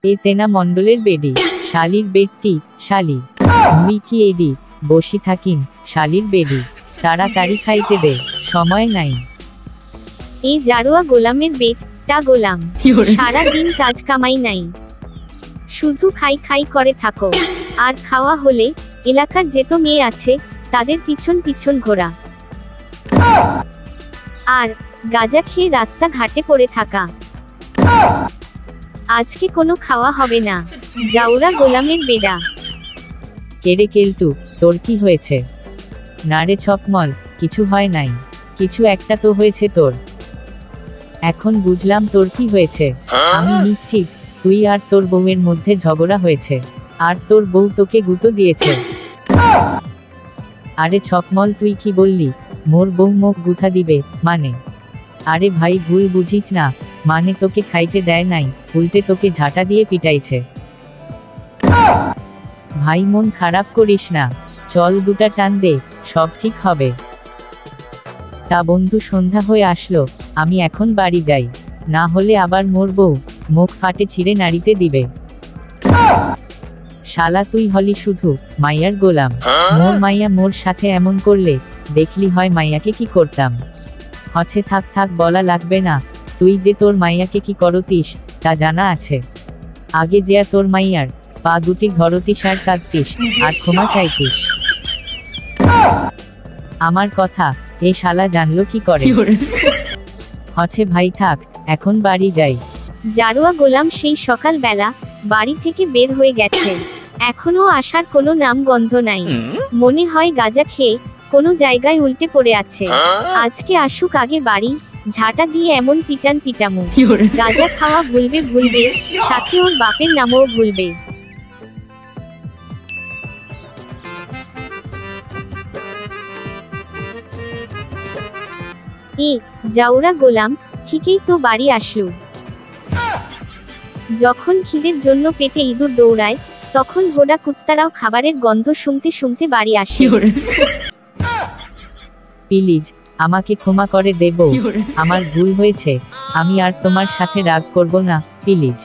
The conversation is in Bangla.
এ তেনা মণ্ডলের বেডি শালির বেডটি শালি মুই কি এডি বসি থাকিন শালির বেডি তাড়াতাড়ি খাইতে দে সময় নাই। এই জারোয়া গোলামের বেটা গোলাম সারা দিন কাজ কামাই নাই, শুধু খাই খাই করে থাকো, আর খাওয়া হলে এলাকার যেত মেয়ে আছে তাদের পিছন পিছন ঘোরা, আর গাঁজা খেয়ে রাস্তা ঘাটে পড়ে থাকা। আজকে কোনো খাওয়া হবে না, জাউরা গোলামের বেডা। কেড়ে কেলটু তোর কি হয়েছে? না রে ছকমল, কিছু হয় নাই, কিছু একটা তো হয়েছে তোর। এখন বুঝলাম তোর কি হয়েছে। আমি নিশ্চিত তুই আর তোর বউয়ের মধ্যে ঝগড়া হয়েছে, আর তোর বউ তোকে গুঁতো দিয়েছে। আরে ছকমল তুই কি বললি? মোর বউ মুখ গুথা দিবে মানে? আরে ভাই ভুল বুঝিস না, মানে তোকে খাইতে দেয় নাই, উল্টে তোকে ঝাঁটা দিয়ে পিটাইছে। ভাই মন খারাপ করিস না, চল দুটা টান দে, সব ঠিক হবে। তা বন্ধু সন্ধ্যা হয়ে আসলো, আমি এখন বাড়ি যাই, না হলে আবার মোর বউ মুখ ফাটে ছিঁড়ে নাড়িতে দিবে। শালা তুই হলি শুধু মাইয়ার গোলাম, মোর মাইয়া মোর সাথে এমন করলে দেখলি হয় মাইয়াকে কি করতাম। হচ্ছে থাক থাক বলা লাগবে না, তুই যে তোর মাইয়াকে কি করতিস তা জানা আছে। আগে যে তোর মাইয়ার পা দুটি ধরতিস আর কাঁদতিস আর ক্ষমা চাইতিস। আমার কথা এ শালা জানলো কি করে? হচ্ছে ভাই থাক, এখন বাড়ি যাই। জারোয়া গোলাম সেই সকাল বেলা বাড়ি থেকে বের হয়ে গেছে, এখনো আসার কোনো নাম গন্ধ নাই। মনে হয় গাঁজা খেয়ে কোনো জায়গায় উল্টে পড়ে আছে। আজকে আসুক আগে বাড়ি, ঝাঁটা দিয়ে এমন পিটান পিটামু, গাঁজা খাওয়া ভুলবে ভুলবে, সাথে ওর বাপের নামও ভুলবে। এ জাউরা গোলাম ঠিকই তো বাড়ি আসলো। যখন খিদের জন্য পেটে ইঁদুর দৌড়ায়, তখন ঘোড়া কুত্তারাও খাবারের গন্ধ শুনতে শুনতে বাড়ি আসে। প্লিজ আমাকে ক্ষমা করে দেব, আমার ভুল হয়েছে, আমি আর তোমার সাথে রাগ করব না, প্লিজ।